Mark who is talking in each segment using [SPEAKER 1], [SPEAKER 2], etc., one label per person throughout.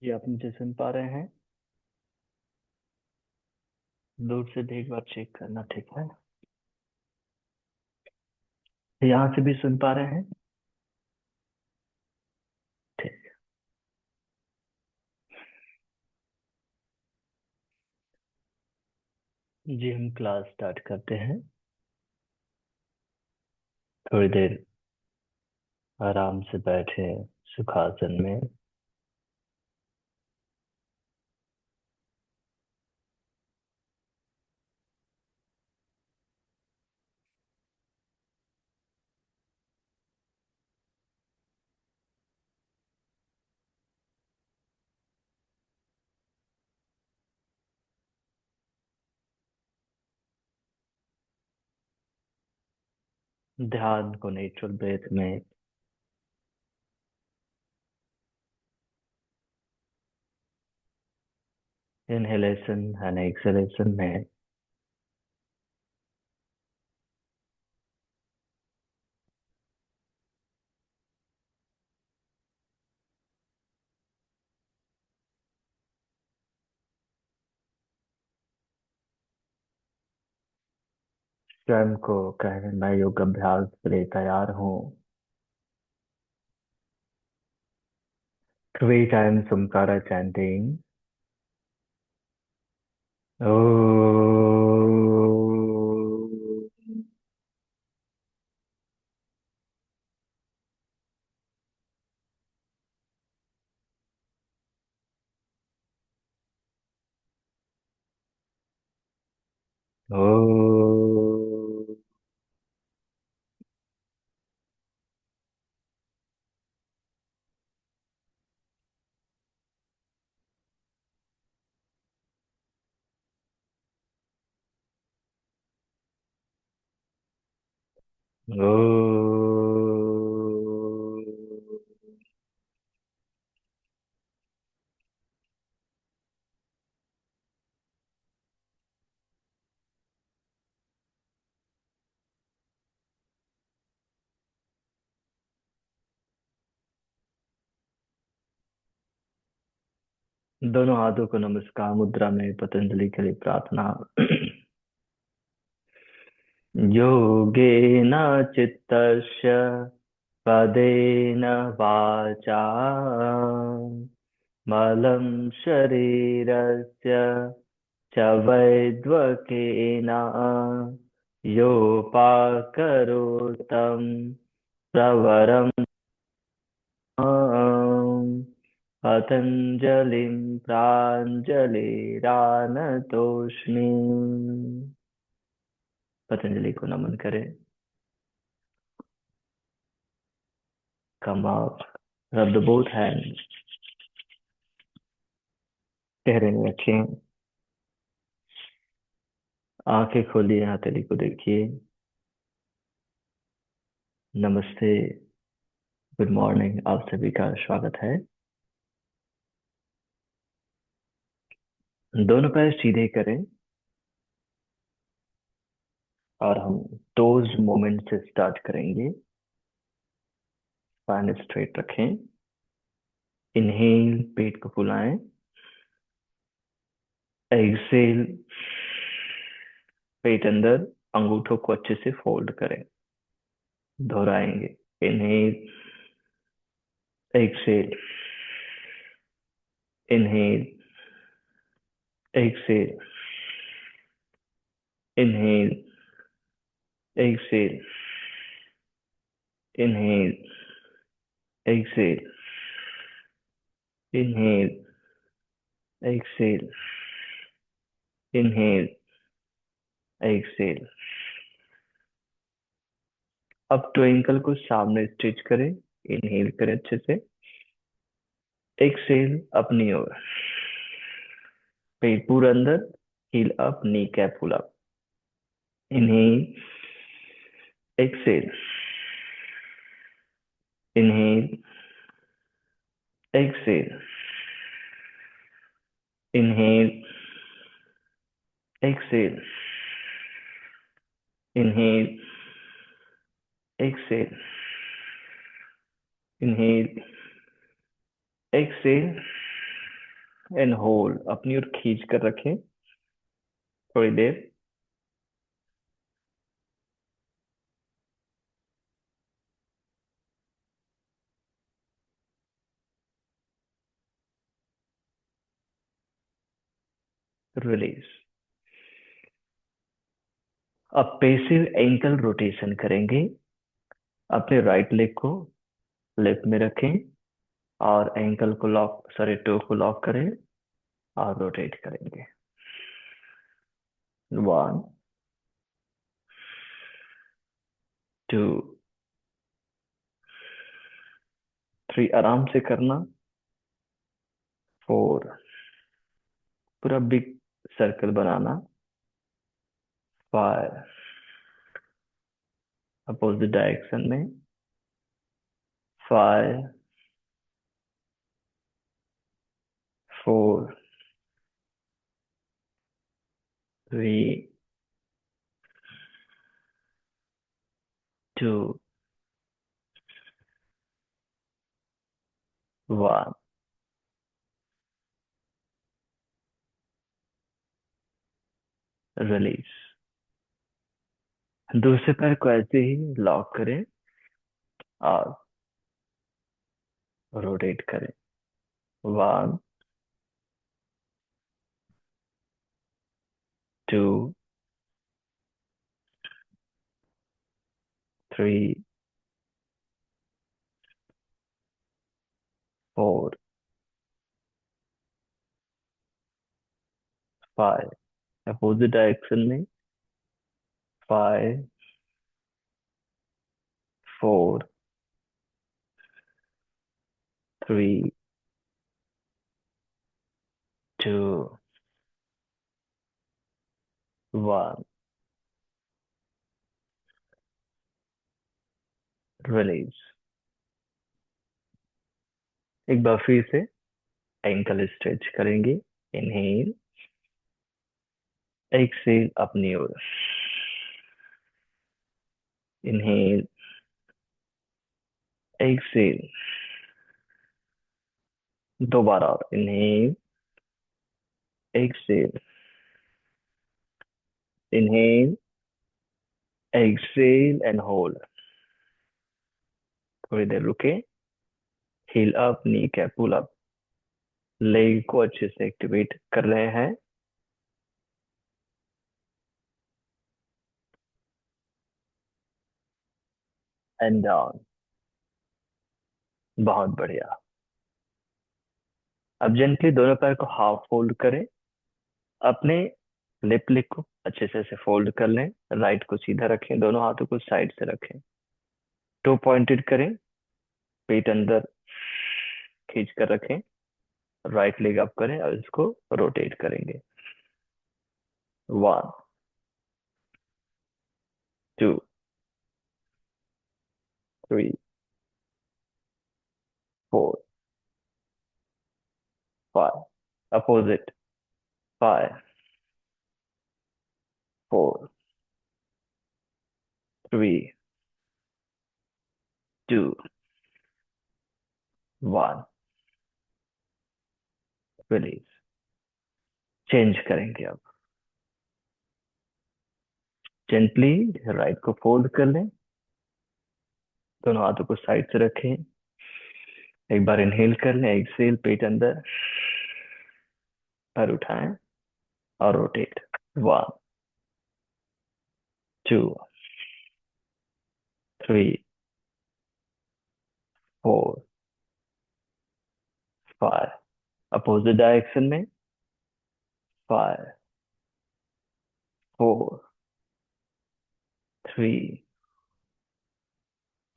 [SPEAKER 1] ये आप मुझे सुन पा रहे हैं? दूर से भी एक बार चेक करना, ठीक है? यहाँ से भी सुन पा रहे हैं? ठीक। जी, हम क्लास स्टार्ट करते हैं। थोड़ी देर आराम से बैठे सुखासन में। ध्यान को नेचुरल ब्रेथ में, इनहेलेशन एंड एक्सहेलेशन में स्वयं को कहें, मैं योग अभ्यास के लिए तैयार हूँ। 3 times Omkara chanting. Oh. Oh. Oh. दोनों हाथों को नमस्कार मुद्रा में पतंजलि के लिए प्रार्थना। योगेन चित्तस्य पदेन वाचा मलं शरीरस्य च वैद्वकेन योपाकरोतं प्रवरम् पतञ्जलिं प्राञ्जलिरानतोऽस्मि। पतंजलि को नमन करें। Come up, rub the both hands, चेहरे में रखें। आंखें खोलिए, हथेली को देखिए। नमस्ते, गुड मॉर्निंग, आप सभी का स्वागत है। दोनों पैर सीधे करें और हम टोज मूवमेंट से स्टार्ट करेंगे। स्पाइन स्ट्रेट रखें। इनहेल, पेट को फुलाएं। एक्सेल, पेट अंदर, अंगूठों को अच्छे से फोल्ड करें। दोहराएंगे। Inhale, exhale, inhale, exhale, inhale, exhale, inhale, exhale, inhale, exhale, inhale, exhale. अब ट्विंकल को सामने स्ट्रेच करें। इनहेल करें अच्छे से। एक्सेल अपनी ओर। पेट पूरा अंदर, heel up, knee cap pull up. Inhale, exhale, inhale, exhale, inhale, exhale, inhale, exhale, inhale, exhale, and hold, अपनी ओर खींच कर रखें थोड़ी देर। रिलीज। अब पैसिव एंकल रोटेशन करेंगे। अपने राइट लेग को लेफ्ट में रखें और एंकल को लॉक, सॉरी टो को लॉक करें और रोटेट करेंगे। 1 2 3, आराम से करना। 4, पूरा बिग सर्कल बनाना। 5, अपोजिट डायरेक्शन में। 5 4 3 2 1। रिलीज। दूसरे पैर को ऐसे ही लॉक करें और रोटेट करें। 1 2 3 4 5, अपोजिट डायरेक्शन में। 5 4 3 2 1। रिलीज। एक बार फिर से एंकल स्ट्रेच करेंगे। इनहेल, एक्सेल अपनी ओर। Inhale, exhale. दोबारा और inhale, exhale. Inhale, exhale and hold. थोड़ी देर रुके। Heel up, knee cap pull up. Leg को अच्छे से एक्टिवेट कर रहे हैं। And down. बहुत बढ़िया। अब जेंटली दोनों पैर को हाफ फोल्ड करें। अपने लेफ्ट लेग को अच्छे से ऐसे फोल्ड कर लें। राइट को सीधा रखें, दोनों हाथों को साइड से रखें। टो पॉइंटेड करें, पेट अंदर खींच कर रखें। राइट लेग अप करें और इसको रोटेट करेंगे। 1 2 3 4 5, अपोजिट। 5 4 3 2 1। रिलीज। चेंज करेंगे अब। जेंटली राइट को फोल्ड कर लें, दोनों हाथों को साइड से रखें। एक बार इनहेल कर लें, एक्सेल, पेट अंदर, पैर उठाएं और रोटेट। 1 2 3 4 5, अपोजिट डायरेक्शन में। 5 4 3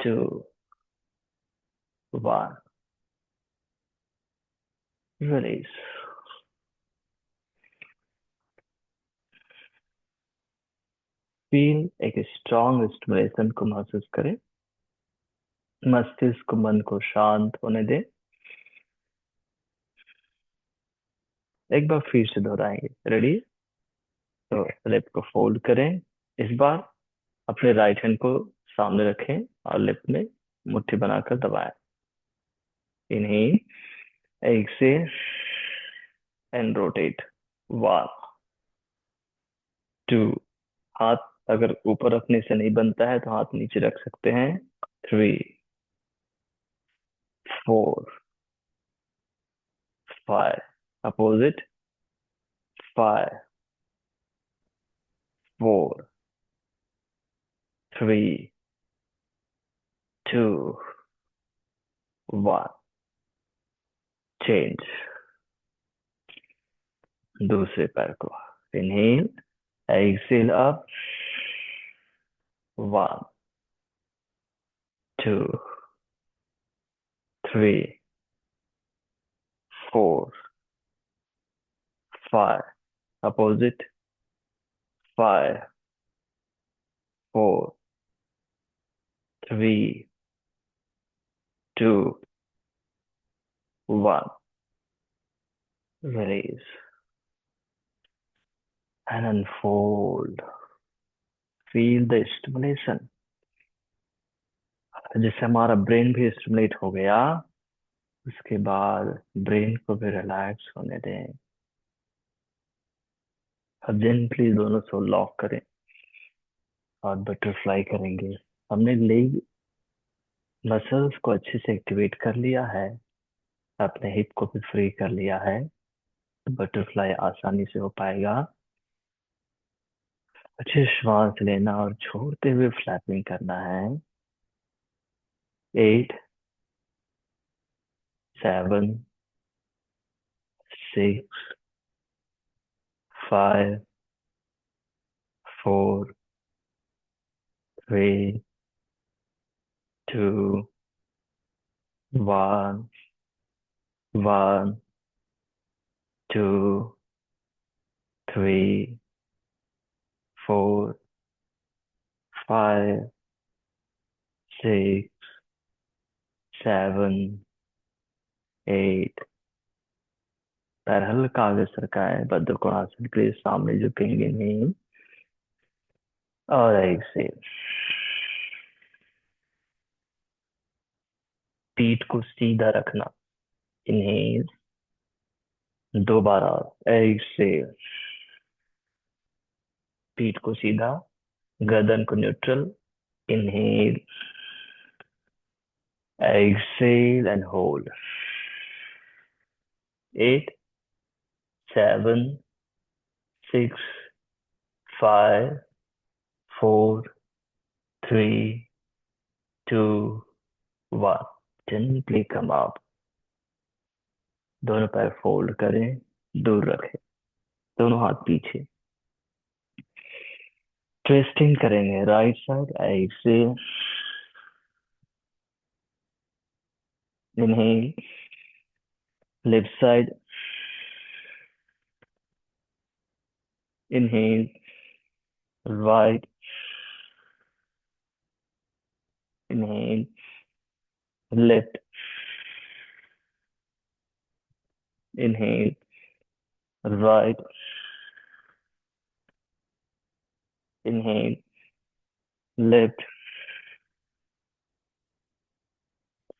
[SPEAKER 1] 2 1। रिलीज। फील एक स्ट्रॉन्ग स्टिमुलेशन को महसूस करें। मस्तिष्क, मन को शांत होने दें। एक बार फिर से दोहराएंगे। रेडी? तो लेफ्ट को फोल्ड करें। इस बार अपने राइट हैंड को सामने रखें और लेफ्ट में मुट्ठी बनाकर दबाएं। Inhale, exhale, and rotate. 1, 2। हाथ अगर ऊपर रखने से नहीं बनता है तो हाथ नीचे रख सकते हैं। 3, 4, 5। अपोजिट। 5, 4, 3, 2, 1। चेंज। दूसरे पैर को। Inhale, exhale up. 1, 2, 3, 4, 5। Opposite. 5, 4, 3, 2, 1। Release and unfold. Feel the stimulation, जिससे हमारा ब्रेन भी स्टिमुलेट हो गया। उसके बाद ब्रेन को भी रिलैक्स होने दें। अब जेंटली दोनों को लॉक करें और बटरफ्लाई करेंगे। हमने लेग मसल्स को अच्छे से एक्टिवेट कर लिया है, अपने हिप को भी फ्री कर लिया है, तो बटरफ्लाई आसानी से हो पाएगा। अच्छे श्वास लेना और छोड़ते हुए फ्लैपिंग करना है। 8, 7, 6, 5, 4, 3, 2, 1, 1, 2, 3, 4, 5, 6, 7, 8। पैर हल्का आगे सरकाए, बद्र कोणासन के लिए सामने झुकेंगे नहीं। और एक्सेल। पीठ को सीधा रखना। इनहेल। दोबारा। एक्सेल। पीठ को सीधा, गर्दन को neutral. Inhale, exhale and hold. 8, 7, 6, 5, 4, 3, 2, 1। Gently come up। दोनों पैर फोल्ड करें, दूर रखें, दोनों हाथ पीछे। ट्विस्टिंग करेंगे right side. Exhale. Inhale, left side. Inhale, right. Inhale, left. Inhale, right. Inhale, left,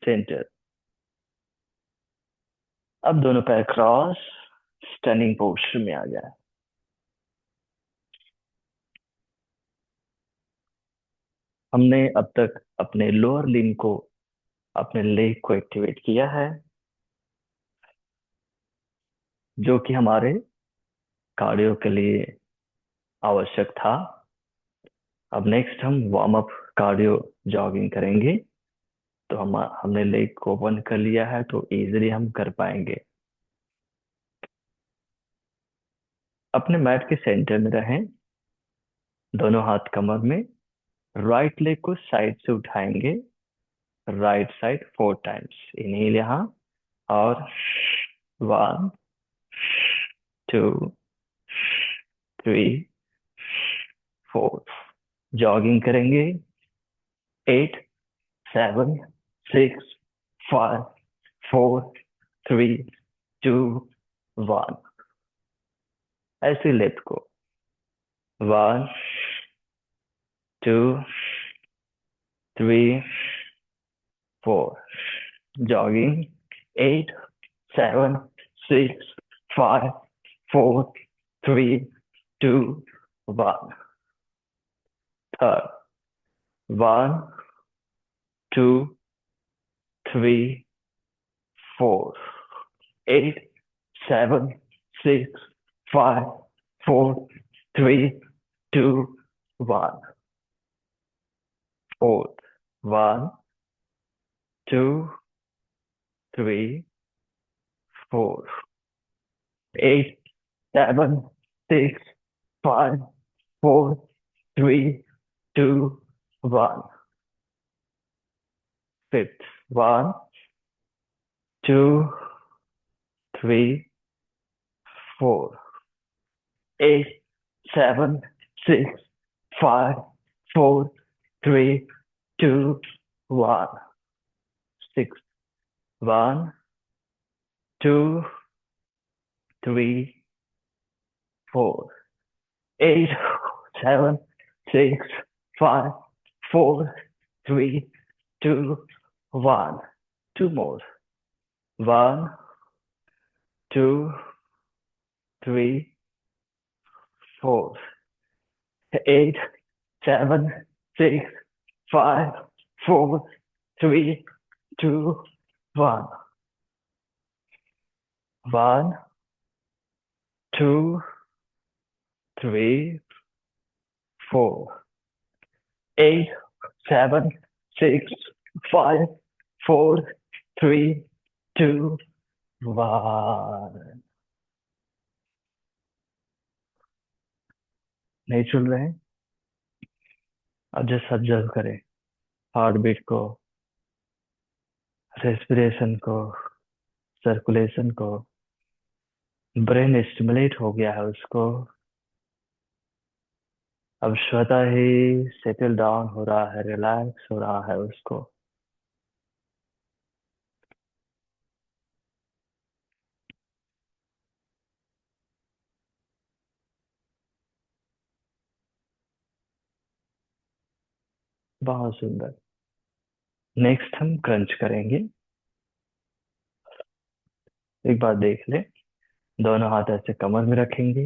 [SPEAKER 1] centre. अब दोनों पैर क्रॉस, स्टैंडिंग पोस्चर में आ जाए। हमने अब तक अपने लोअर लिम्ब को, अपने लेग को एक्टिवेट किया है, जो कि हमारे कार्डियो के लिए आवश्यक था। अब नेक्स्ट हम वार्म अप कार्डियो जॉगिंग करेंगे। तो हमने लेग को ओपन कर लिया है, तो इजीली हम कर पाएंगे। अपने मैट के सेंटर में रहें, दोनों हाथ कमर में। राइट लेग को साइड से उठाएंगे, राइट साइड 4 टाइम्स। इनहेल यहाँ, और 1, 2, 3, 4। जॉगिंग करेंगे। 8, 7, 6, 5, 4, 3, 2, 1। ऐसे लेफ्ट को। 1, 2, 3, 4। Jogging. 8, 7, 6, 5, four, three, two, one. Third, one, two, three, four, eight, seven, six, five, four, three, two, one. Fourth, one, two, three, four, eight, seven, six, five, four, three, two, one. Fifth, one, two, three, four, eight, seven, six, five, four, three, two, one. Six, one, two, three, four, eight, seven, six, five, four, three, two, one. Two more. One, two, three, four, eight, seven, six, five, four, three, two, one. One, two, three, four, eight, seven, six, five, four, three, two, one. नहीं चल रहे हैं। अब just observe करें heart beat को, respiration को, circulation को। Brain stimulate हो गया है उसको। अब स्वतः ही सेटल डाउन हो रहा है, रिलैक्स हो रहा है उसको। बहुत सुंदर। नेक्स्ट हम क्रंच करेंगे। एक बार देख ले, दोनों हाथ ऐसे कमर में रखेंगे,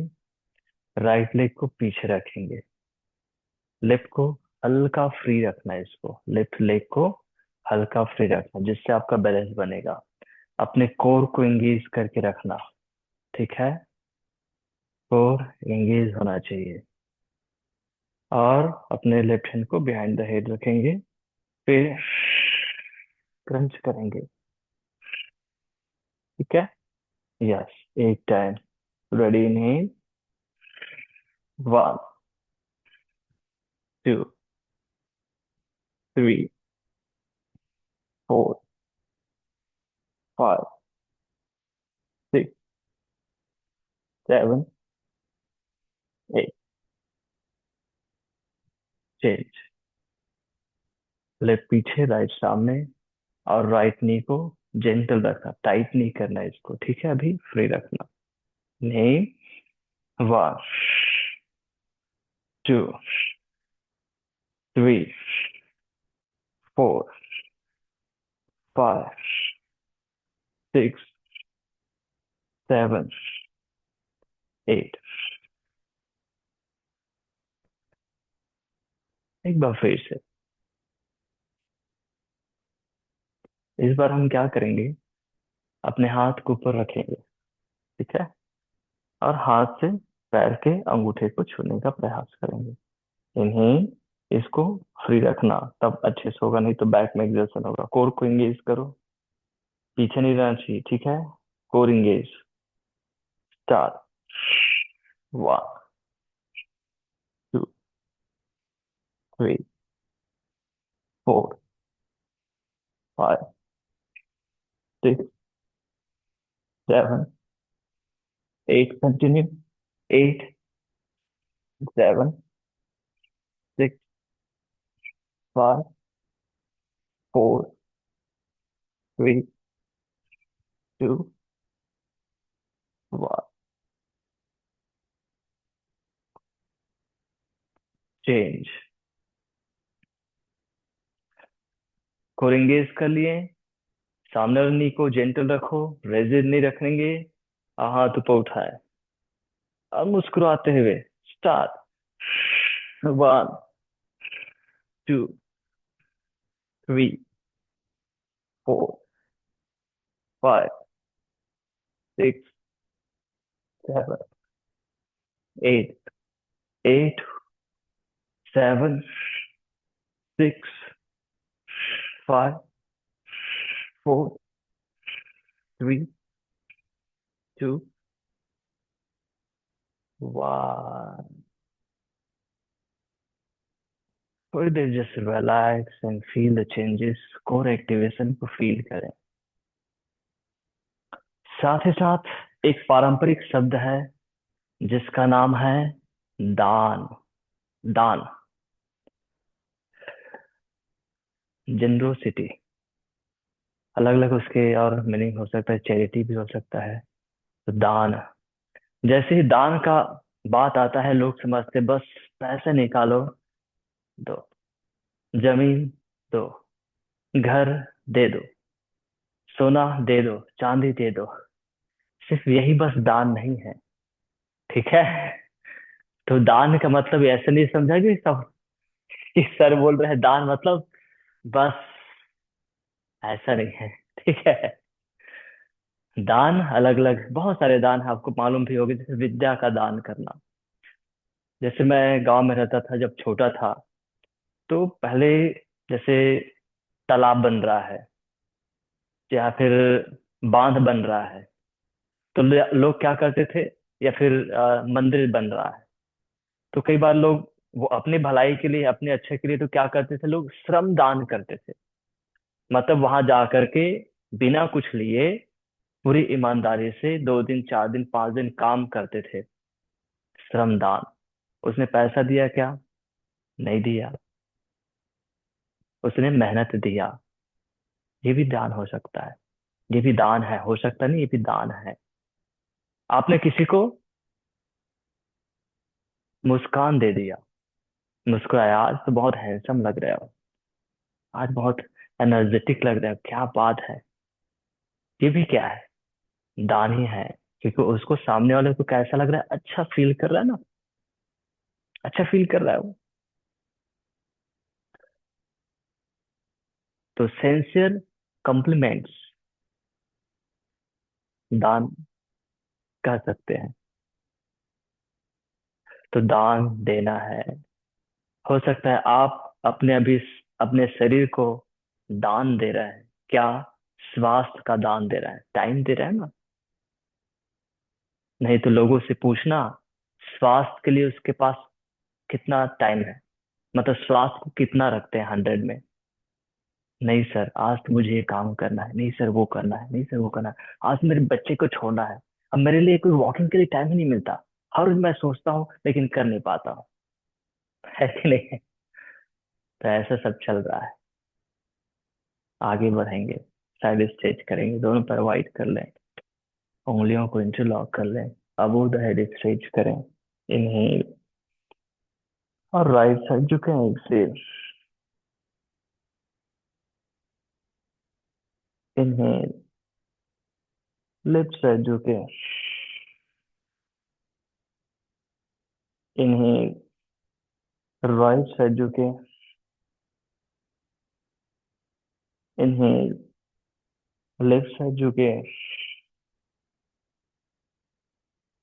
[SPEAKER 1] राइट लेग को पीछे रखेंगे, लेफ्ट को हल्का फ्री रखना है। इसको लेफ्ट लेग को हल्का फ्री रखना, जिससे आपका बैलेंस बनेगा। अपने कोर को एंगेज करके रखना, ठीक है। कोर एंगेज होना चाहिए। और अपने लेफ्ट हैंड को बिहाइंड द हेड रखेंगे, फिर क्रंच करेंगे, ठीक है। यस, एक time. Ready, inhale. One, two, three, four, five, six, seven, eight. Change. Left पीछे, राइट सामने। और राइट नी को जेंटल रखना, टाइट नहीं करना है इसको, ठीक है। अभी फ्री रखना। नहीं। One, two, three, four, five, six, seven, eight. एक बार फिर से। इस बार हम क्या करेंगे, अपने हाथ को ऊपर रखेंगे, ठीक है। और हाथ से पैर के अंगूठे को छूने का प्रयास करेंगे। इन्हें, इसको फ्री रखना, तब अच्छे से होगा, नहीं तो बैक में एग्जर्शन होगा। कोर को एंगेज करो, पीछे नहीं रहना चाहिए, ठीक है। Core engage. Start. One, two, three, four, five, six, seven, eight. Continue. Eight, seven, six, five, four, three, two, one. Change. Core engage कर लिए। सामने वाली नी को जेंटल रखो, रेजिड नहीं रखेंगे। हाथ ऊपर उठाए। अब मुस्कुराते हुए स्टार्ट। 1, 2, 3, 4, 5, 6, 7, 8, 8, 7, 6, 5, 4, 3, 2, 1। थोड़ी देर just relax and feel the changes, core activation को फील करें। साथ ही साथ एक पारंपरिक शब्द है जिसका नाम है दान। दान, जनरोसिटी, अलग अलग उसके और मीनिंग हो सकता है, चैरिटी भी हो सकता है। तो दान, जैसे ही दान का बात आता है लोग समझते बस पैसे निकालो, दो, जमीन दो, घर दे दो, सोना दे दो, चांदी दे दो। सिर्फ यही बस दान नहीं है, ठीक है। तो दान का मतलब ऐसे नहीं समझा कि सब कि सर बोल रहे हैं दान मतलब बस, ऐसा नहीं है, ठीक है। दान अलग अलग बहुत सारे दान है, आपको मालूम भी होगी, जैसे विद्या का दान करना। जैसे मैं गांव में रहता था जब छोटा था, तो पहले जैसे तालाब बन रहा है या फिर बांध बन रहा है, तो लोग क्या करते थे, या फिर मंदिर बन रहा है, तो कई बार लोग वो अपनी भलाई के लिए, अपने अच्छे के लिए, तो क्या करते थे लोग, श्रम दान करते थे। मतलब वहां जा करके बिना कुछ लिए पूरी ईमानदारी से 2 दिन 4 दिन 5 दिन काम करते थे। श्रमदान। उसने पैसा दिया क्या? नहीं दिया, उसने मेहनत दिया। ये भी दान हो सकता है, ये भी दान है, हो सकता नहीं, ये भी दान है। आपने किसी को मुस्कान दे दिया, मुस्कुराया, आज तो बहुत हैंडसम लग रहे हो, आज बहुत एनर्जेटिक लग रहे हो, क्या बात है। ये भी क्या है? दान ही है, क्योंकि उसको सामने वाले को कैसा लग रहा है, अच्छा फील कर रहा है ना, अच्छा फील कर रहा है वो। तो सेंसियर कॉम्प्लीमेंट्स दान कह सकते हैं। तो दान देना है। हो सकता है आप अपने अभी अपने शरीर को दान दे रहे हैं क्या? स्वास्थ्य का दान दे रहा है, टाइम दे रहा है ना। नहीं तो लोगों से पूछना स्वास्थ्य के लिए उसके पास कितना टाइम है, मतलब स्वास्थ्य को कितना रखते हैं 100 में। नहीं सर, आज तो मुझे ये काम करना है, नहीं सर वो करना है, नहीं सर वो करना है, आज मेरे बच्चे को छोड़ना है, अब मेरे लिए कोई वॉकिंग के लिए टाइम ही नहीं मिलता। हर रोज मैं सोचता हूँ लेकिन कर नहीं पाता हूँ, है कि नहीं? तो ऐसा सब चल रहा है। आगे बढ़ेंगे, साइड स्ट्रेच करेंगे, दोनों पैर वाइड कर लें, उंगलियों को इंटरलॉक कर लें, अबोव द हेड स्ट्रेच करें। इनहेल, और राइट साइड झुकें, एक्सेल। इनहेल, लेफ्ट साइड झुकें, इनहेल, राइट साइड झुकें, इनहेल, लेफ्ट साइड झुकें,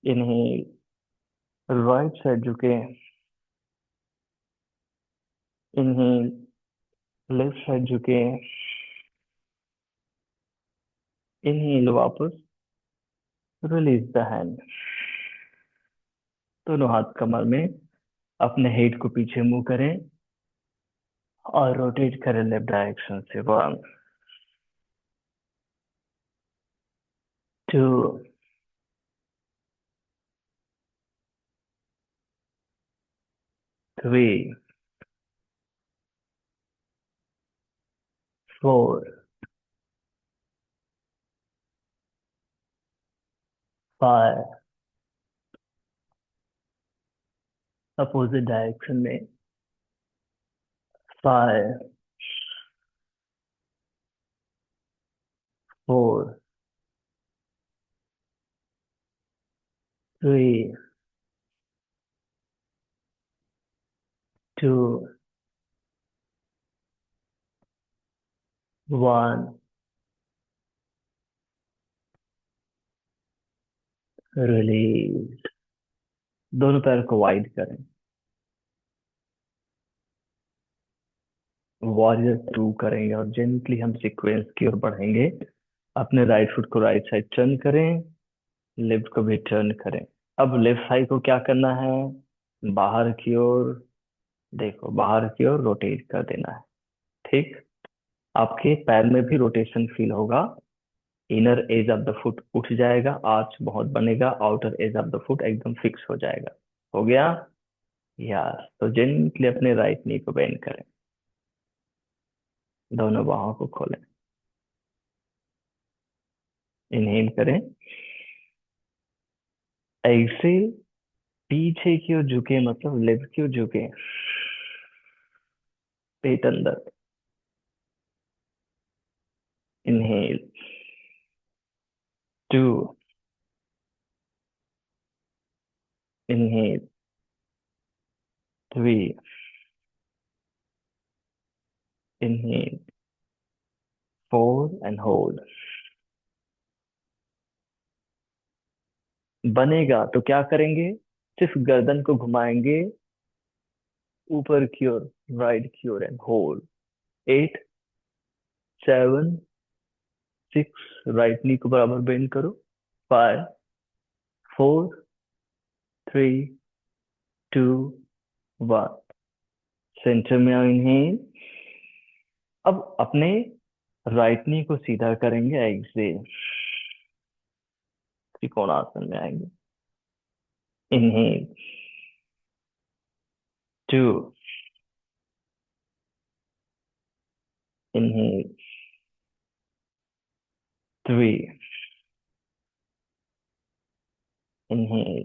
[SPEAKER 1] इनहेल, राइट साइड झुकें, इनहेल, लेफ्ट साइड झुकें, इनहेल, वापस, रिलीज द हैंड। दोनों हाथ कमर में, अपने हेड को पीछे मुंह करें और रोटेट करें लेफ्ट डायरेक्शन से। 1, 2, 3, 4, 5, अपोजिट डायरेक्शन में। 5, 4, 3, टू, वन, रिलीज। दोनों पैर को वाइड करें। वॉरियर टू करेंगे और जेंटली हम सीक्वेंस की ओर बढ़ेंगे। अपने राइट फुट को राइट साइड टर्न करें, लेफ्ट को भी टर्न करें। अब लेफ्ट साइड को क्या करना है? बाहर की ओर, देखो बाहर की ओर रोटेट कर देना है। ठीक। आपके पैर में भी रोटेशन फील होगा। Inner as of the foot उठ जाएगा, आर्च बहुत बनेगा, outer as of the foot एकदम फिक्स हो जाएगा। हो गया यार। तो जेंटली अपने राइट नी को बेंड करें, दोनों बाहों को खोलें। इनहेल करें, ऐसे पीछे की ओर झुके, मतलब लेफ्ट की ओर झुके, पेट अंदर। Inhale, two, inhale, three, inhale, four and hold. बनेगा तो क्या करेंगे? सिर्फ गर्दन को घुमाएंगे ऊपर की ओर, राइट की ओर, and hold. Eight, seven, six, right knee को बराबर बेंड करो। Five, four, three, two, one. Centre में आओ, इनहेल। अब अपने राइट नी को सीधा करेंगे, एक्सेल, त्रिकोणासन में आएंगे। Inhale, two, inhale, three, inhale,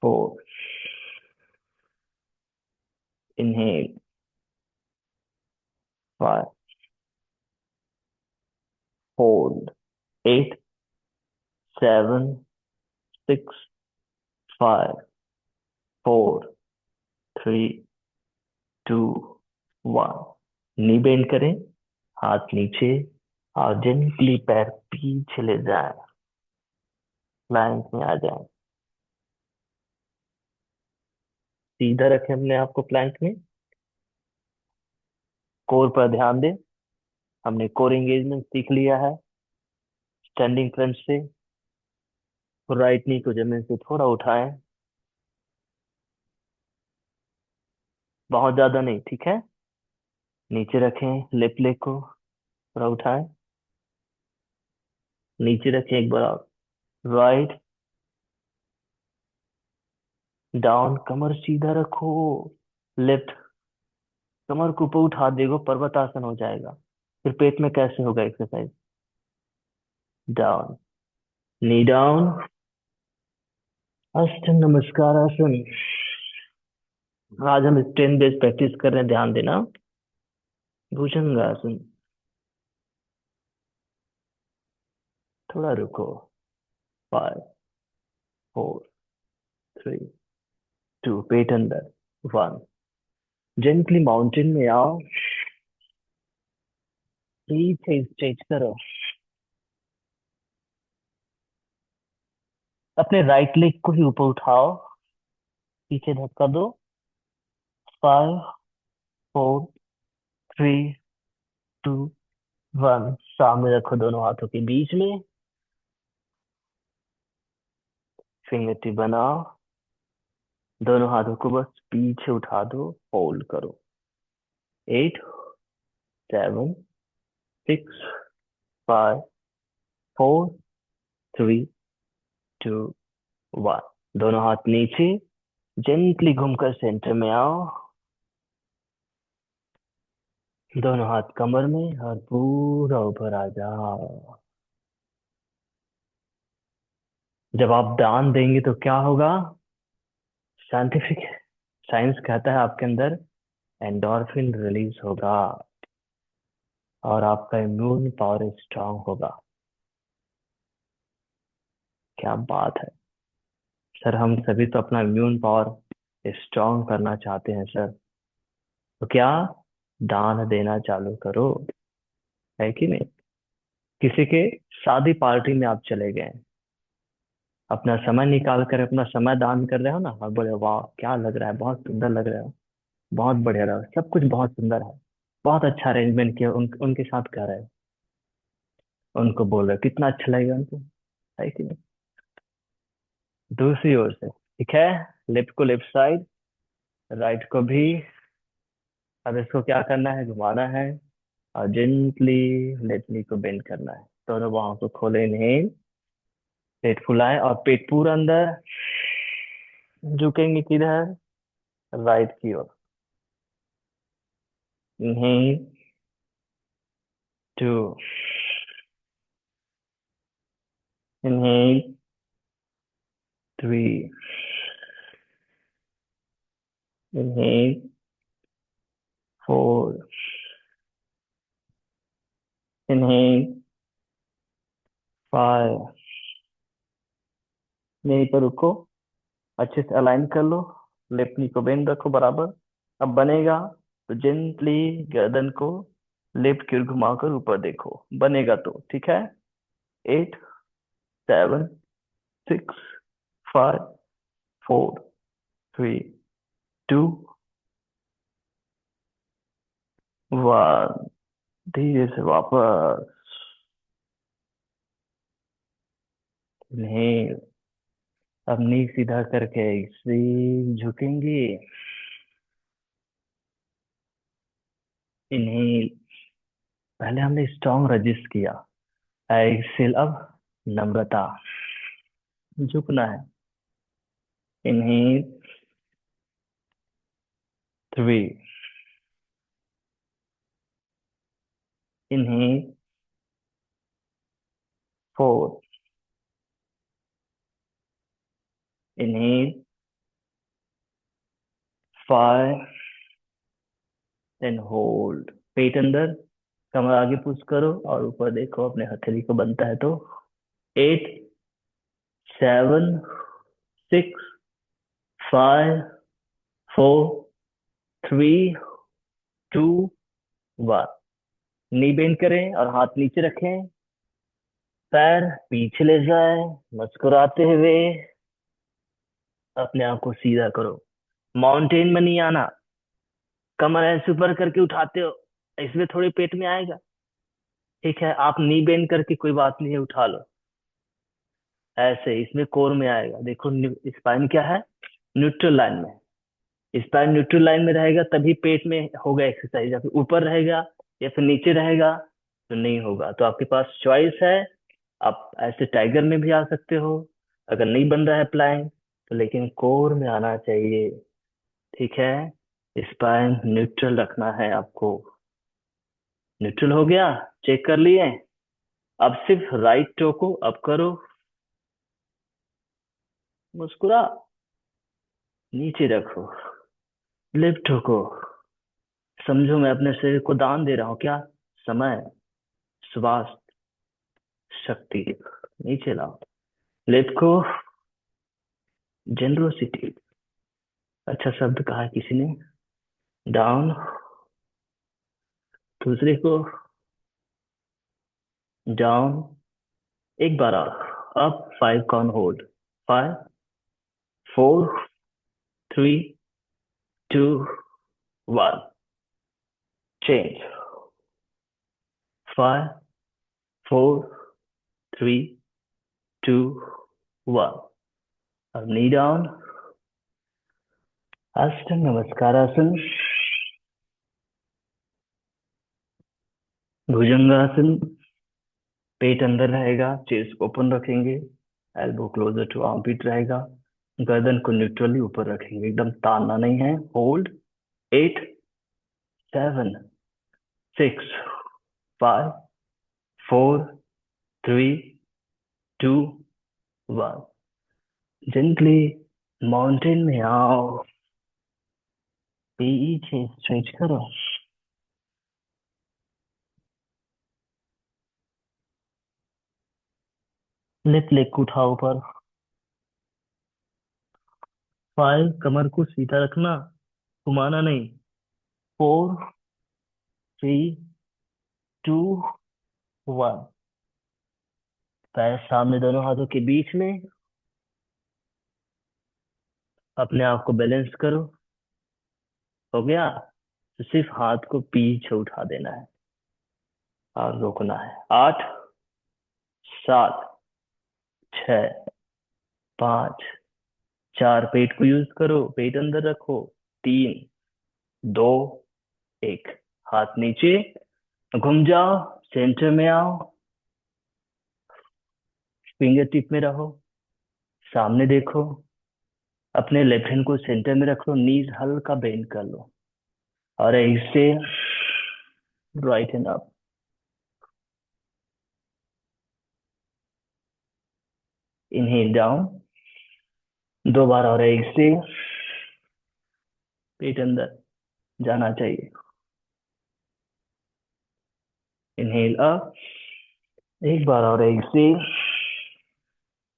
[SPEAKER 1] four, inhale, five, hold. Eight, seven, six, five, four, three, two, one. Knee bend करें, हाथ नीचे, और जेंटली पैर पीछे ले जाएं, प्लैंक में आ जाएं। सीधा रखें अपने आप को प्लैंक में। कोर पर ध्यान दें। हमने कोर एंगेजमेंट सीख लिया है। स्टैंडिंग क्रंच से राइट नी को जमीन से थोड़ा उठाएं, बहुत ज्यादा नहीं, ठीक है। नीचे रखें, लेफ्ट लेग को थोड़ा उठाएं, नीचे रखें एक बार और। राइट, डाउन, कमर सीधा रखो। लेफ्ट, कमर को ऊपर उठा देगो, पर्वतासन हो जाएगा। फिर पेट में कैसे होगा एक्सरसाइज? डाउन, नी डाउन, अष्ट नमस्कार आसन। आज हम स्ट्रेन बेस्ड प्रैक्टिस कर रहे हैं, ध्यान देना। भुजंगासन, थोड़ा रुको। फाइव, फोर, थ्री, टू, पेट अंदर, वन। जेंटली माउंटेन में आओ, पीछे स्ट्रेच करो। अपने राइट लेग को ही ऊपर उठाओ, पीछे धक्का दो। Five, four, three, two, one. सामने रखो दोनों हाथों के बीच में, फिंगर टिप बनाओ। दोनों हाथों को बस पीछे उठा दो, होल्ड करो। Eight, seven, six, five, four, three, two, one. दोनों हाथ नीचे, जेंटली घूमकर सेंटर में आओ। दोनों हाथ कमर में और पूरा ऊपर आ जाओ। जब आप ध्यान देंगे तो क्या होगा? साइंटिफिक साइंस कहता है आपके अंदर एंडोर्फिन रिलीज होगा और आपका इम्यून पावर स्ट्रांग होगा। क्या बात है सर, हम सभी तो अपना इम्यून पावर स्ट्रांग करना चाहते हैं सर, तो क्या, दान देना चालू करो। है कि नहीं? किसी के शादी पार्टी में आप चले गए, अपना समय निकाल कर अपना समय दान कर रहे हो ना, और बोले वाह क्या लग रहा है, बहुत सुंदर लग रहा है, बहुत बढ़िया रहा, सब कुछ बहुत सुंदर है, बहुत अच्छा अरेंजमेंट किया, उनके साथ कर रहे हो, उनको बोल रहे हो, कितना अच्छा लगेगा उनको। है कि नहीं? दूसरी ओर से, ठीक है, लेफ्ट को लेफ्ट साइड, राइट को भी। अब इसको क्या करना है, घुमाना है, और जेंटली लेफ्ट नी को बेंड करना है, दोनों बाहों को खोले, इनहेल, पेट फुलाए और पेट पूरा अंदर, झुकेंगे किधर, राइट की ओर। Inhale, two, inhale, three, inhale, four, inhale, five. यहीं पर रुको, अच्छे से अलाइन कर लो, लेफ्ट नी को बेंड रखो बराबर। अब बनेगा तो जेंटली गर्दन को लेफ्ट की ओर घुमाकर ऊपर देखो, बनेगा तो ठीक है। 8, 7, 6, 5, 4, 3, 2, 1। धीरे से वापस, इनहेल, अब नी सीधा करके सीध झुकेंगे, इनहेल, पहले हमने स्ट्रॉन्ग रजिस्ट किया, एक्सेल, अब नम्रता, झुकना है, inhale, 3, inhale, 4, inhale, 5, then hold, पेट अंदर, कमर आगे पुश करो और ऊपर देखो, अपने हथेली को बनता है तो। 8, 7, 6, 5, 4, 3, 2, 1। नी बेंड करें और हाथ नीचे रखें, पैर पीछे ले जाए, मुस्कुराते हुए अपने आप को सीधा करो। माउंटेन में नहीं आना, कमर ऐसे ऊपर करके उठाते हो, इसमें थोड़ी पेट में आएगा। ठीक है, आप नी बेंड करके कोई बात नहीं है, उठा लो, ऐसे इसमें कोर में आएगा। देखो स्पाइन क्या है, न्यूट्रल लाइन में, स्पाइन न्यूट्रल लाइन में रहेगा तभी पेट में होगा एक्सरसाइज, या फिर ऊपर रहेगा या फिर नीचे रहेगा तो नहीं होगा। तो आपके पास चॉइस है, आप ऐसे टाइगर में भी आ सकते हो, अगर नहीं बन रहा है प्लान तो, लेकिन कोर में आना चाहिए। ठीक है, स्पाइन न्यूट्रल रखना है आपको। न्यूट्रल हो गया, चेक कर लिए। अब सिर्फ राइट टो को अप करो, मुस्कुरा, नीचे रखो, लेफ्ट टो को, समझो मैं अपने शरीर को दान दे रहा हूँ, क्या, समय, स्वास्थ्य, शक्ति, नीचे लाओ, लेफ्ट को, जेनरोसिटी, अच्छा शब्द कहा है किसी ने, डाउन, दूसरे को, डाउन, एक बार अप, 5 काउंट होल्ड, 5, 4, 3, 2, 1, चेंज, 5, 4, 3, 2, 1। अब नी डाउन, अष्टांग नमस्कारासन, भुजंगासन, पेट अंदर रहेगा, चेस्ट ओपन रखेंगे, एल्बो क्लोजर टू आर्मपिट रहेगा, गर्दन को न्यूट्रली ऊपर रखेंगे, एकदम तानना नहीं है, होल्ड, 8, 7, 6, 5, 4, 3, 2, 1। जेंटली माउंटेन में आओ, पीछे स्ट्रेच करो, लेफ्ट लेग को उठाओ ऊपर, 5, कमर को सीधा रखना, घुमाना नहीं। 4, 3, 2, 1। पैर सामने दोनों हाथों के बीच में, अपने आप को बैलेंस करो। हो गया? तो सिर्फ हाथ को पीछे उठा देना है और रोकना है। 8, 7, 6, 5, 4, पेट को यूज करो, पेट अंदर रखो। 3, 2, 1, हाथ नीचे, घूम जाओ, सेंटर में आओ, फिंगर टिप में रहो, सामने देखो, अपने लेफ्ट हैंड को सेंटर में रख लो, नीज हल्का बेंड कर लो, और ऐसे right hand up. Inhale down, 2 बार और ऐसे, पेट अंदर जाना चाहिए। इनहेल अप, 1 बार और ऐसे,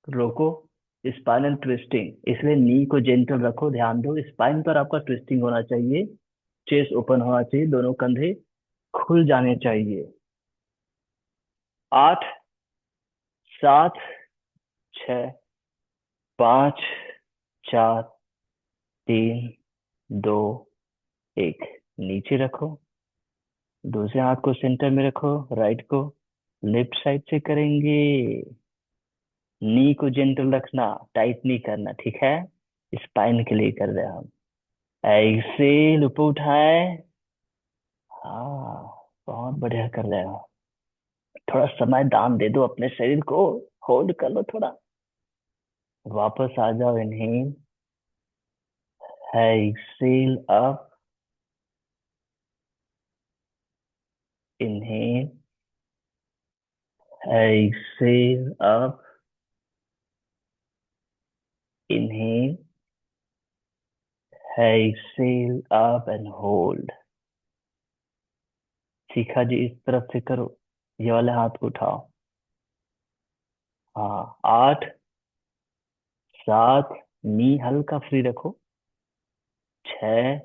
[SPEAKER 1] रोको। स्पाइनल ट्विस्टिंग, इसलिए नी को जेंटल रखो, ध्यान दो स्पाइन पर आपका ट्विस्टिंग होना चाहिए, चेस्ट ओपन होना चाहिए, दोनों कंधे खुल जाने चाहिए। 8, 7, 6, 5, 4, 3, 2, 1, नीचे रखो, दूसरे हाथ को सेंटर में रखो, राइट को लेफ्ट साइड से करेंगे। नी को जेंटल रखना, टाइट नहीं करना, ठीक है? स्पाइन के लिए कर रहे हैं हम। एक्सेल, ऊपर उठाए। हाँ, बहुत बढ़िया कर रहे हो। थोड़ा समय दान दे दो अपने शरीर को, होल्ड कर लो थोड़ा, वापस आ जाओ। Inhale, exhale up, inhale, exhale up, inhale, exhale up and hold. सीखा जी? इस तरफ से करो, ये वाले हाथ को उठाओ। हाँ, 8, 7, नी हल्का फ्री रखो। 6,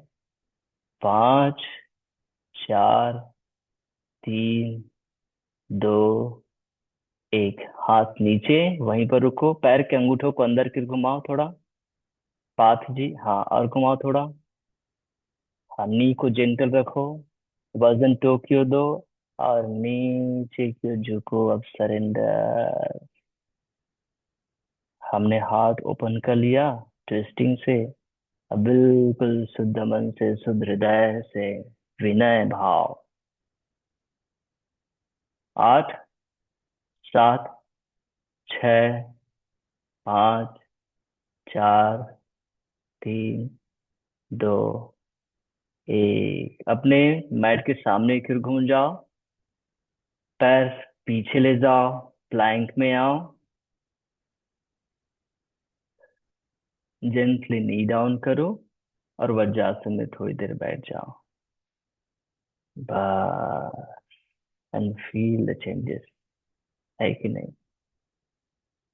[SPEAKER 1] 5, 4, 3, 2, 1, हाथ नीचे, वहीं पर रुको, पैर के अंगूठों को अंदर की घुमाओ थोड़ा। पाथ जी, हाँ, और घुमाओ थोड़ा। हाँ, नी को जेंटल रखो, वजन टोक्यो दो, और नीचे क्यों झुको, अब सरेंडर। हमने हाथ ओपन कर लिया ट्विस्टिंग से, अब बिल्कुल शुद्ध मन से, शुद्ध हृदय से, विनय भाव। 8, 7, 6, 5, 4, 3, 2, 1, अपने मैट के सामने फिर घूम जाओ, पैर पीछे ले जाओ, प्लैंक में आओ, जेंटली नी डाउन करो, और वज्रासन में थोड़ी देर बैठ जाओ। बस, एंड फील द चेंजेस, है कि नहीं?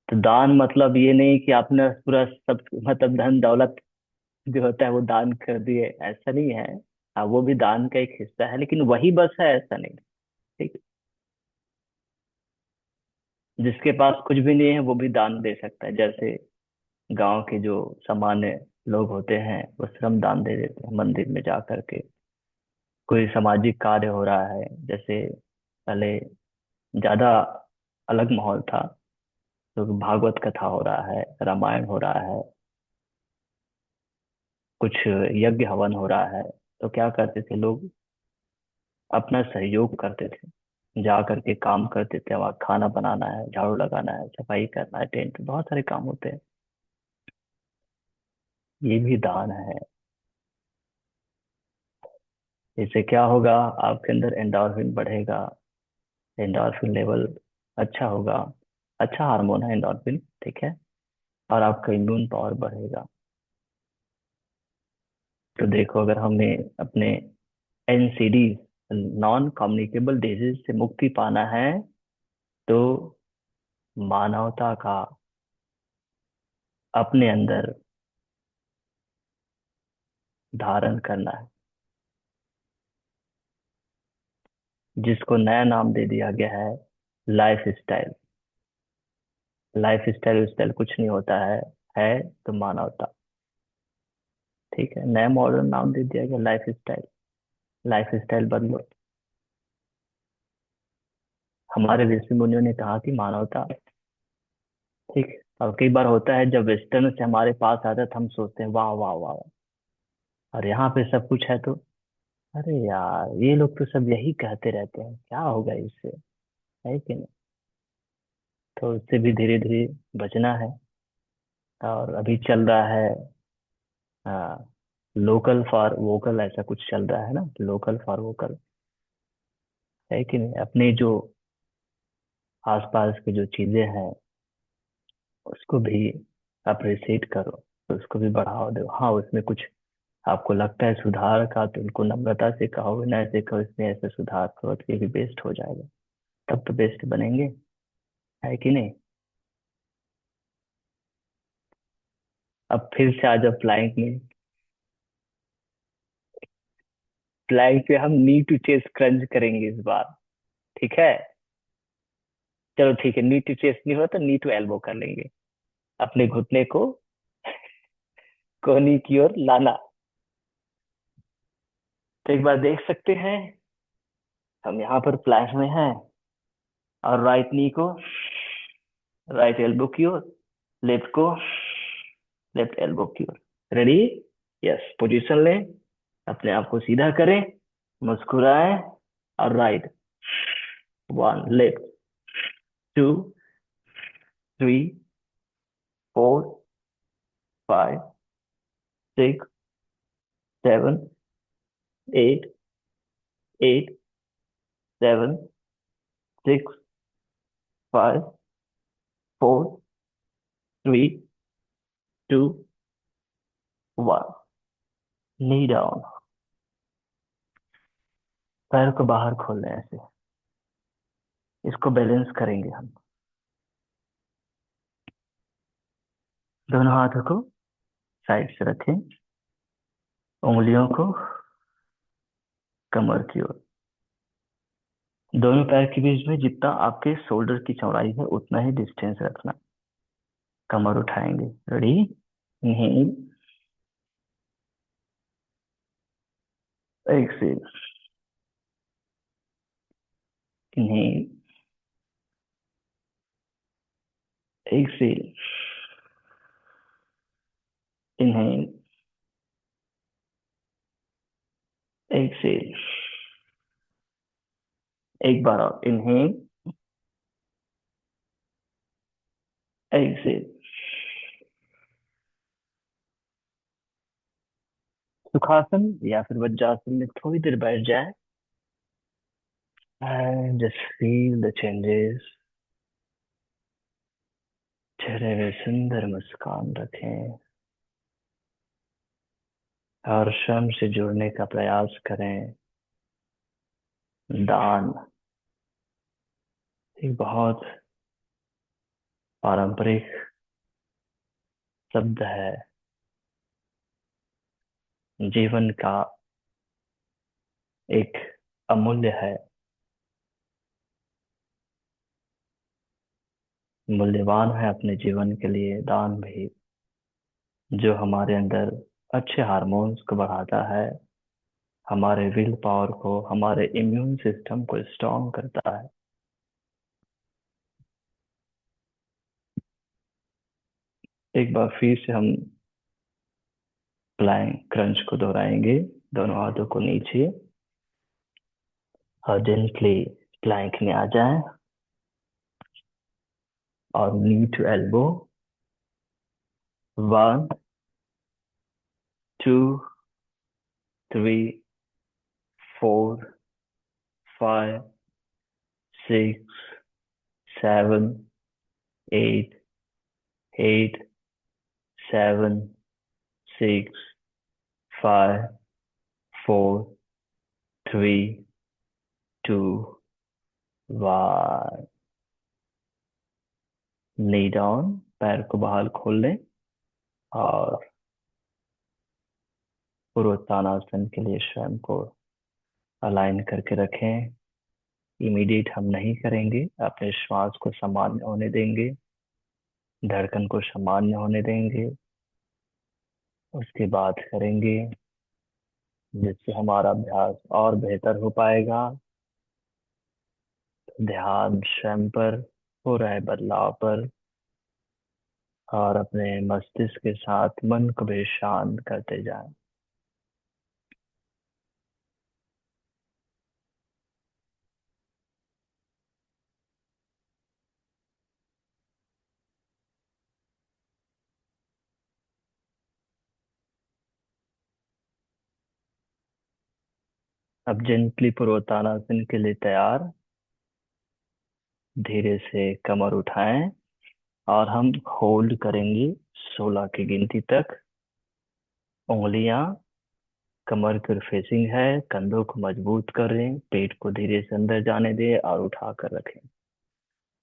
[SPEAKER 1] तो दान मतलब ये नहीं कि आपने पूरा सब, मतलब धन दौलत जो होता है वो दान कर दिए, ऐसा नहीं है। हाँ, वो भी दान का एक हिस्सा है, लेकिन वही बस है, ऐसा नहीं। ठीक है? जिसके पास कुछ भी नहीं है वो भी दान दे सकता है। जैसे गांव के जो सामान्य लोग होते हैं, वो श्रम दान दे देते हैं मंदिर में जा करके। कोई सामाजिक कार्य हो रहा है, जैसे पहले ज्यादा अलग माहौल था, तो भागवत कथा हो रहा है, रामायण हो रहा है, कुछ यज्ञ हवन हो रहा है, तो क्या करते थे लोग? अपना सहयोग करते थे, जा करके काम करते थे, वहाँ खाना बनाना है, झाड़ू लगाना है, सफाई करना है, टेंट, बहुत सारे काम होते हैं। ये भी दान है। इससे क्या होगा? आपके अंदर एंडोर्फिन बढ़ेगा, एंडोर्फिन लेवल अच्छा होगा। अच्छा हार्मोन है एंडोर्फिन, ठीक है? और आपका इम्यून पावर बढ़ेगा। तो देखो, अगर हमें अपने एनसीडी, नॉन कम्युनिकेबल डिजीज से मुक्ति पाना है, तो मानवता का अपने अंदर धारण करना है, जिसको नया नाम दे दिया गया है life style. Life style style कुछ नहीं होता है तो मानवता। ठीक है, नया मॉडर्न नाम दे दिया गया लाइफ स्टाइल। लाइफ स्टाइल बदलो। हमारे ऋषि मुनियों ने कहा कि मानवता। ठीक है। और कई बार होता है जब वेस्टर्न से हमारे पास आता है तो हम सोचते हैं वाह वाह वाह वाह, और यहाँ पे सब कुछ है तो अरे यार ये लोग तो सब यही कहते रहते हैं, क्या होगा इससे, है कि नहीं। तो इससे भी धीरे धीरे बचना है। और अभी चल रहा है, हाँ, लोकल फॉर वोकल, ऐसा कुछ चल रहा है ना, लोकल फॉर वोकल, है कि नहीं। अपने जो आसपास की जो चीजें हैं उसको भी अप्रिशिएट करो, तो उसको भी बढ़ावा दो। हाँ, उसमें कुछ आपको लगता है सुधार का तो उनको नम्रता से कहो, विनय से कहो इसमें ऐसे सुधार करो तो ये भी बेस्ट हो जाएगा। तब तो बेस्ट बनेंगे, है कि नहीं। अब फिर से आ जाओ प्लैंक में। प्लैंक पे हम नी टू चेस्ट क्रंच करेंगे इस बार। ठीक है, चलो ठीक है, नी टू चेस्ट नहीं हुआ तो नी टू एल्बो कर लेंगे। अपने घुटने को कोहनी की ओर लाना। तो एक बार देख सकते हैं, हम यहाँ पर प्लैंक में हैं, और राइट नी को राइट एल्बो की ओर, लेफ्ट को लेफ्ट एल्बो की ओर। रेडी। यस, पोजीशन लें, अपने आप को सीधा करें, मुस्कुराएं, और right, one, left, two, three, four, five, six, seven, eight, eight, seven, six, five, four, three, two, one. Knee down. पैर को बाहर खोल लें ऐसे। इसको बैलेंस करेंगे हम। दोनों हाथों को साइड से रखें, उंगलियों को कमर की ओर। दोनों पैर के बीच में जितना आपके शोल्डर की चौड़ाई है उतना ही डिस्टेंस रखना। कमर उठाएंगे। Ready. Inhale, exhale, inhale, exhale, inhale, exhale. एक बार और, इनहेल, एक्सेल। सुखासन या फिर वज्रासन में थोड़ी देर बैठ जाए, and just feel the changes. चेहरे में सुंदर मुस्कान रखें, और श्रम से जुड़ने का प्रयास करें। दान एक बहुत पारंपरिक शब्द है, जीवन का एक अमूल्य है, मूल्यवान है अपने जीवन के लिए दान भी, जो हमारे अंदर अच्छे हार्मोन्स को बढ़ाता है, हमारे विल पावर को, हमारे इम्यून सिस्टम को स्ट्रॉन्ग करता है। एक बार फिर से हम प्लैंक क्रंच को दोहराएंगे। दोनों हाथों को नीचे, और जेंटली प्लैंक में आ जाएं, और knee to elbow, one, two, three, four, five, six, seven, eight, eight, seven, six, five, four, three, two, one. Knee down, पैर को बाहर खोल लें, और पूर्वोत्तानासन के लिए स्वयं को अलाइन करके रखें। इमीडिएट हम नहीं करेंगे, अपने श्वास को सामान्य होने देंगे, धड़कन को सामान्य होने देंगे, उसके बाद करेंगे, जिससे हमारा अभ्यास और बेहतर हो पाएगा। ध्यान स्वयं पर हो रहे बदलाव पर और अपने मस्तिष्क के साथ मन को भी शांत करते जाएं। अब जेंटली पूर्वोत्तानासन के लिए तैयार। धीरे से कमर उठाएं और हम होल्ड करेंगे 16 की गिनती तक। उंगलियां कमर की फेसिंग है, कंधों को मजबूत करें, पेट को धीरे से अंदर जाने दें और उठा कर रखें।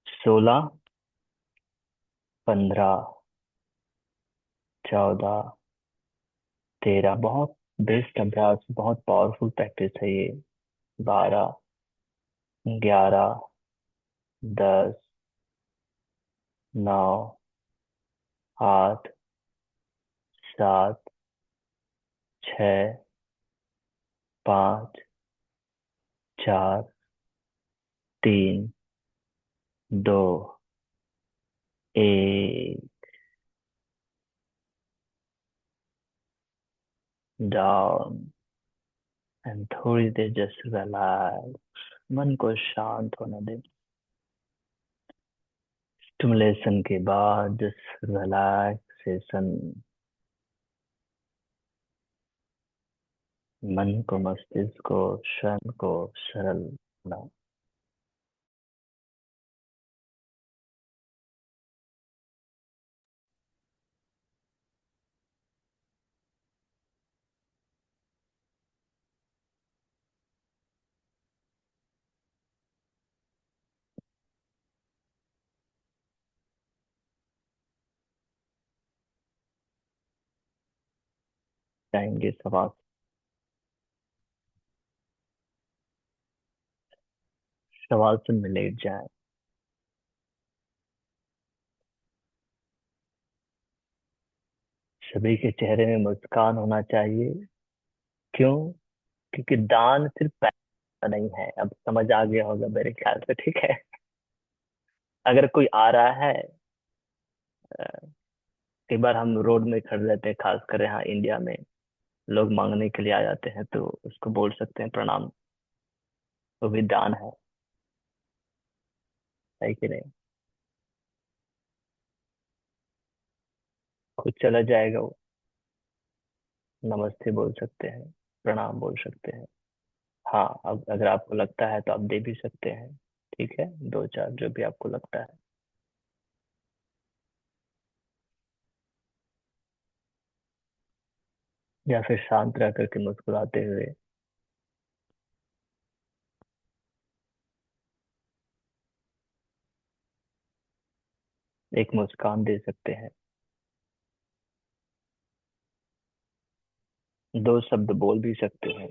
[SPEAKER 1] 16, 15, 14, 13। बहुत बेस्ट अभ्यास, बहुत पावरफुल प्रैक्टिस है ये। 12, 11, 10, 9, 8, 7, 6, 5, 4, 3, 2, 1। डाउन। एंड थोड़ी देर जस्ट रिलैक्स, मन को शांत होने दें। स्टिमुलेशन के बाद जस्ट रिलैक्सेशन, मन को, मस्तिष्क को, स्वयं को सरल बनाओ। जाएंगे सवाल। शवासन में लेट जाए। सभी के चेहरे में मुस्कान होना चाहिए। क्यों? क्योंकि दान सिर्फ पैसा का नहीं है। अब समझ आ गया होगा मेरे ख्याल से, ठीक है। अगर कोई आ रहा है, कई बार हम रोड में खड़े रहते हैं, खास कर यहाँ इंडिया में लोग मांगने के लिए आ जाते हैं, तो उसको बोल सकते हैं प्रणाम। वो भी दान है कि नहीं? खुद चला जाएगा वो, नमस्ते बोल सकते हैं, प्रणाम बोल सकते हैं। हाँ, अब अगर आपको लगता है तो आप दे भी सकते हैं। ठीक है, दो चार जो भी आपको लगता है। या फिर शांत रह करके मुस्कुराते हुए। एक मुस्कान दे सकते हैं। दो शब्द बोल भी सकते हैं।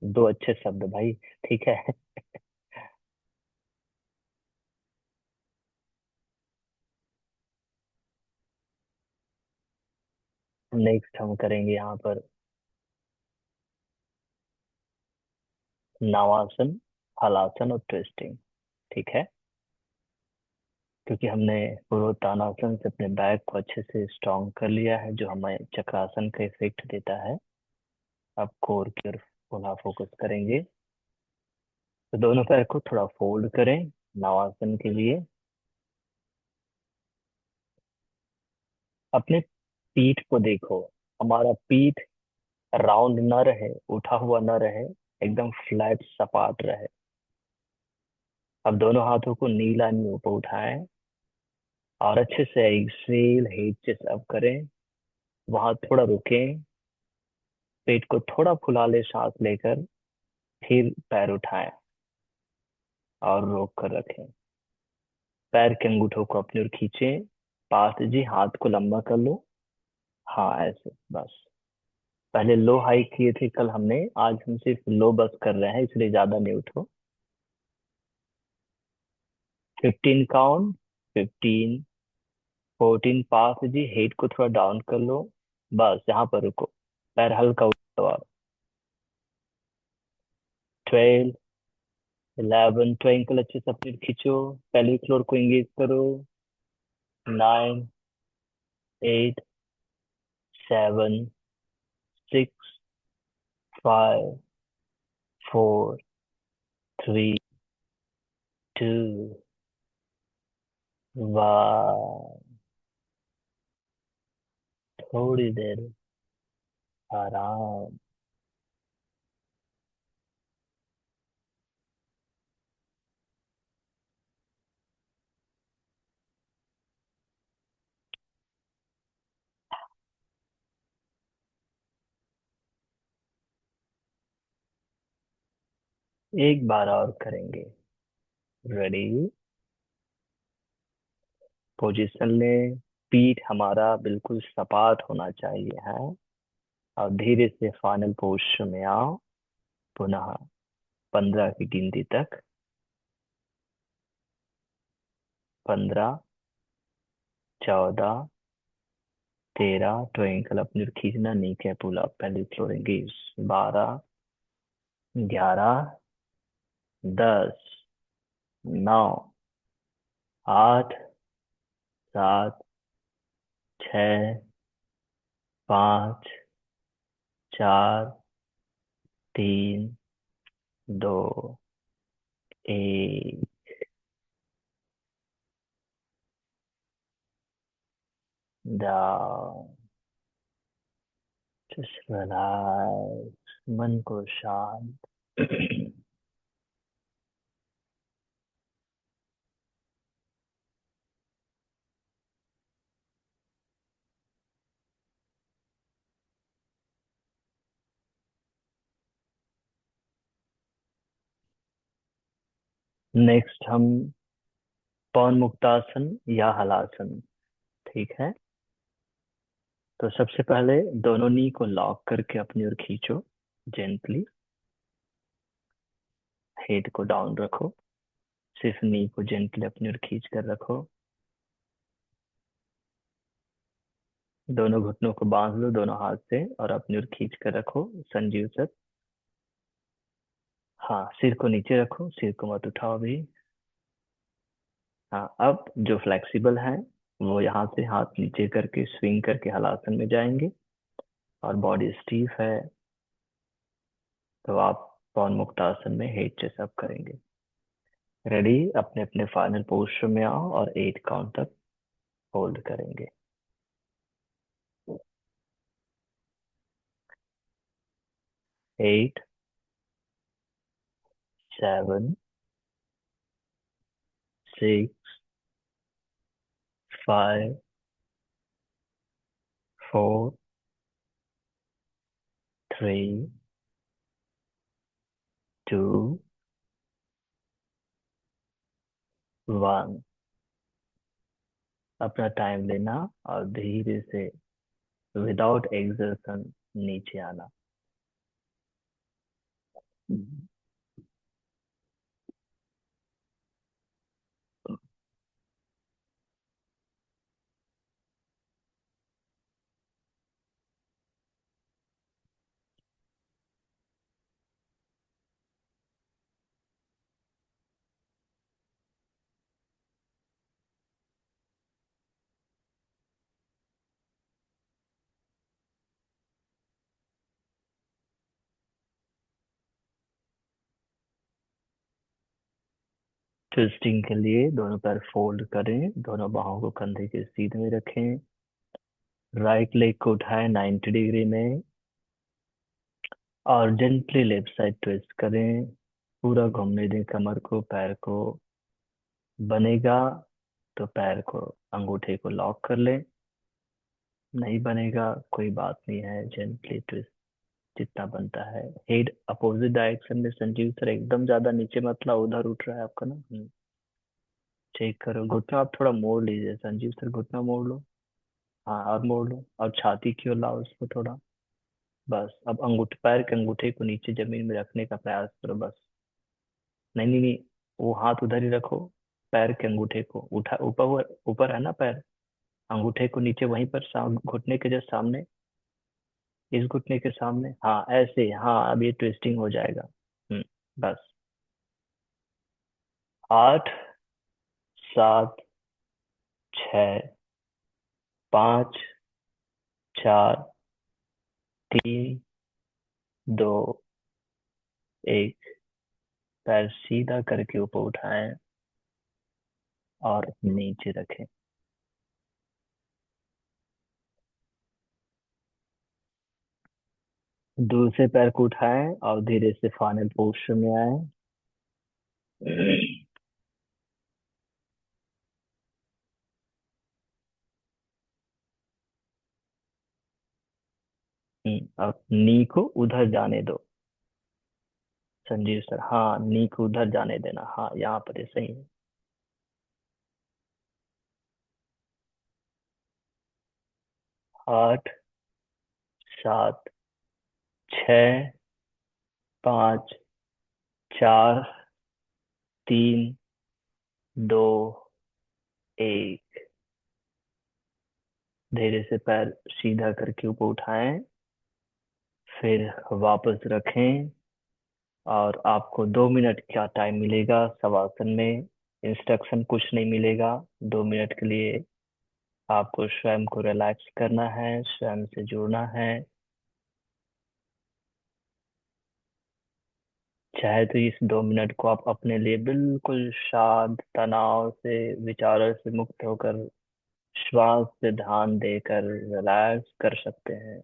[SPEAKER 1] दो अच्छे शब्द भाई। ठीक है। नेक्स्ट हम करेंगे यहाँ पर नावासन, हलासन और ट्विस्टिंग। ठीक है। क्योंकि हमने पूर्वोत्तानासन से अपने बैक को अच्छे से स्ट्रॉन्ग कर लिया है, जो हमें चक्रासन का इफेक्ट देता है। अब कोर की ओर पुनः फोकस करेंगे। तो दोनों पैर को थोड़ा फोल्ड करें नवासन के लिए। अपने पीठ को देखो। हमारा पीठ राउंड न रहे, उठा हुआ न रहे, एकदम फ्लैट सपाट रहे। अब दोनों हाथों को नी लाइन में ऊपर उठाएं और अच्छे से एक्सेल हेड चेस्ट अप करें। वहां थोड़ा रुकें, पेट को थोड़ा फुला ले सांस लेकर, फिर पैर उठाएं और रोक कर रखें। पैर के अंगूठों को अपनी ओर खींचें। पास जी, हाथ को लंबा कर लो हाँ ऐसे बस। पहले लो हाई किए थे कल हमने, आज हम सिर्फ लो बस कर रहे हैं, इसलिए ज्यादा नहीं उठो। 15 काउंट। 15। 14 पास है जी, हेड को थोड़ा डाउन कर लो। बस यहाँ पर रुको, पैर हल्का उठाओ और 12। 11। ट्वाइंकल अच्छे से अपने खींचो, पेल्विक फ्लोर को एंगेज करो। 9। 8। 7। 6। 5। 4। 3। 2। 1। थोड़ी देर आराम। एक बार और करेंगे। रेडी। पोजीशन ले। पीठ हमारा बिल्कुल सपाट होना चाहिए है। और धीरे से फाइनल पोजीशन में आओ। पुनः 15 की गिनती तक। 15। 14। 13। ट्वाइंकल अपनी ओर खींचना, नी के पुल अप, पहले फ्लोरेंगे। 12। 11। 10। 9। 8। 7। 6। 5। 4। 3। 2। 1। डाउन। जस्ट रिलैक्स, मन को शांत। नेक्स्ट हम पवन मुक्तासन या हलासन। ठीक है। तो सबसे पहले दोनों नी को लॉक करके अपनी ओर खींचो। जेंटली। हेड को डाउन रखो। सिर्फ नी को जेंटली अपनी ओर खींच कर रखो। दोनों घुटनों को बांध लो दोनों हाथ से और अपनी ओर खींच कर रखो। संजीव सर। हाँ, सिर को नीचे रखो, सिर को मत उठाओ अभी। हाँ, अब जो फ्लेक्सिबल है वो यहाँ से हाथ नीचे करके स्विंग करके हलासन में जाएंगे। और बॉडी स्टीफ है तो आप पवन मुक्तासन में हेड चेस्ट अप करेंगे। रेडी, अपने अपने फाइनल पोस्टर में आओ और 8 काउंट तक होल्ड करेंगे। 8। 7। 6। 5। 4। 3। 2। 1। अपना टाइम लेना और धीरे से विदाउट एक्सर्शन नीचे आना। ट्विस्टिंग के लिए दोनों पैर फोल्ड करें, दोनों बाहों को कंधे के सीधे में रखें। राइट लेग को उठाएं 90 डिग्री में और जेंटली लेफ्ट साइड ट्विस्ट करें। पूरा घूमने दें कमर को, पैर को। बनेगा तो पैर को, अंगूठे को लॉक कर लें। नहीं बनेगा कोई बात नहीं है, जेंटली ट्विस्ट जितना बनता है। हेड अपोजिट डायरेक्शन में संजीव सर, एकदम ज्यादा नीचे मत लाओ, उधर उठ रहा है आपका ना। चेक करो घुटना, आप थोड़ा मोड़ लीजिए संजीव सर, घुटना मोड़ लो। हाँ, और मोड़ लो और छाती की ओर लाओ उसको थोड़ा। बस अब अंगूठे, पैर के अंगूठे को नीचे जमीन में रखने का प्रयास करो बस। नहीं नहीं नहीं, वो हाथ उधर ही रखो। पैर के अंगूठे को उठा, ऊपर ऊपर है ना पैर, अंगूठे को नीचे वहीं पर घुटने के जस्ट सामने, इस घुटने के सामने, हाँ ऐसे, हाँ अब ये ट्विस्टिंग हो जाएगा। बस। 8, 7, 6, 5, 4, 3, 2, 1। पैर सीधा करके ऊपर उठाएं और नीचे रखें। दूसरे पैर को उठाएं और धीरे से फाइनल पोस्टर में आए। अब नी को उधर जाने दो। संजीव सर, हाँ नी को उधर जाने देना, हाँ यहाँ पर ये सही है। 8, 7, 6, 5, 4, 3, 2, 1। धीरे से पैर सीधा करके ऊपर उठाएं, फिर वापस रखें। और आपको 2 मिनट का टाइम मिलेगा शवासन में। इंस्ट्रक्शन कुछ नहीं मिलेगा। 2 मिनट के लिए आपको स्वयं को रिलैक्स करना है, स्वयं से जुड़ना है। चाहे तो इस 2 मिनट को आप अपने लिए बिल्कुल शांत, तनाव से, विचारों से मुक्त होकर श्वास पे ध्यान देकर रिलैक्स कर सकते हैं।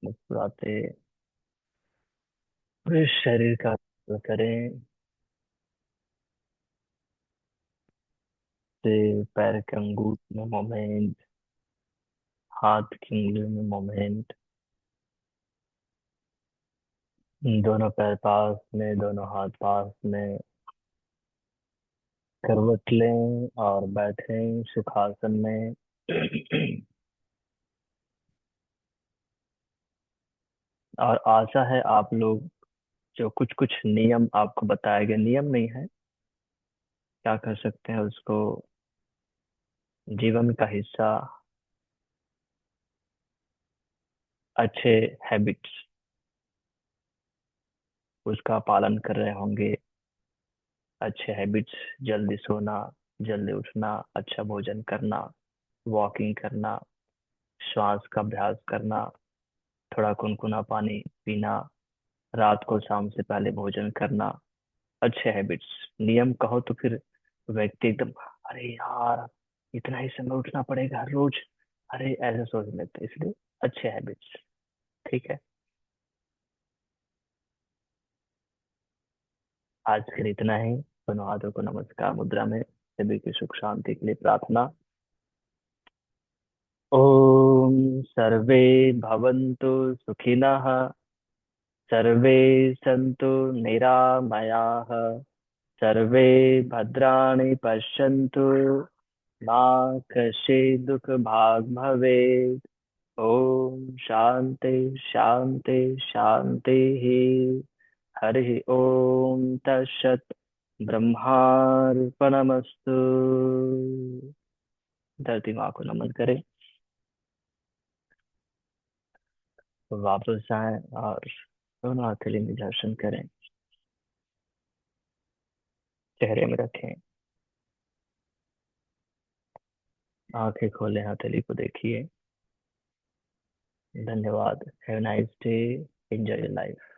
[SPEAKER 1] मुस्कुराते पूरे शरीर का करें, से पैर के अंगूठे में मोमेंट, हाथ की उंगलियों में मोमेंट, दोनों पैर पास में, दोनों हाथ पास में, करवट लें और बैठें सुखासन में। और आशा है आप लोग, जो कुछ कुछ नियम आपको बताए गए, नियम नहीं है, क्या कर सकते हैं उसको, जीवन का हिस्सा, अच्छे हैबिट्स, उसका पालन कर रहे होंगे। अच्छे हैबिट्स, जल्दी सोना, जल्दी उठना, अच्छा भोजन करना, वॉकिंग करना, श्वास का अभ्यास करना, थोड़ा गुनगुना पानी पीना, रात को शाम से पहले भोजन करना। अच्छे हैबिट्स। नियम कहो तो फिर व्यक्ति एकदम, अरे यार इतना ही समय उठना पड़ेगा हर रोज, अरे ऐसा सोच लेते हैं। इसलिए अच्छे हैबिट्स। ठीक है। आज के लिए इतना ही। दोनों हाथों को नमस्कार मुद्रा में, सभी की सुख शांति के लिए प्रार्थना। ओम सर्वे भवन्तु सुखिनः, सर्वे सन्तु निरामयाः, सर्वे भद्राणि पश्यन्तु, मा कश्चित् दुःख भाग् भवेत्। ओम शांति शांति शांति ही। हरि ओम तत्सत्। ब्रह्मार्पणमस्तु। धरती माँ को नमन करें। वापस आए और दोनों हथेली में दर्शन करें। चेहरे में रखें। आंखें खोलें, हथेली को देखिए। धन्यवाद। Have nice day. Enjoy your life.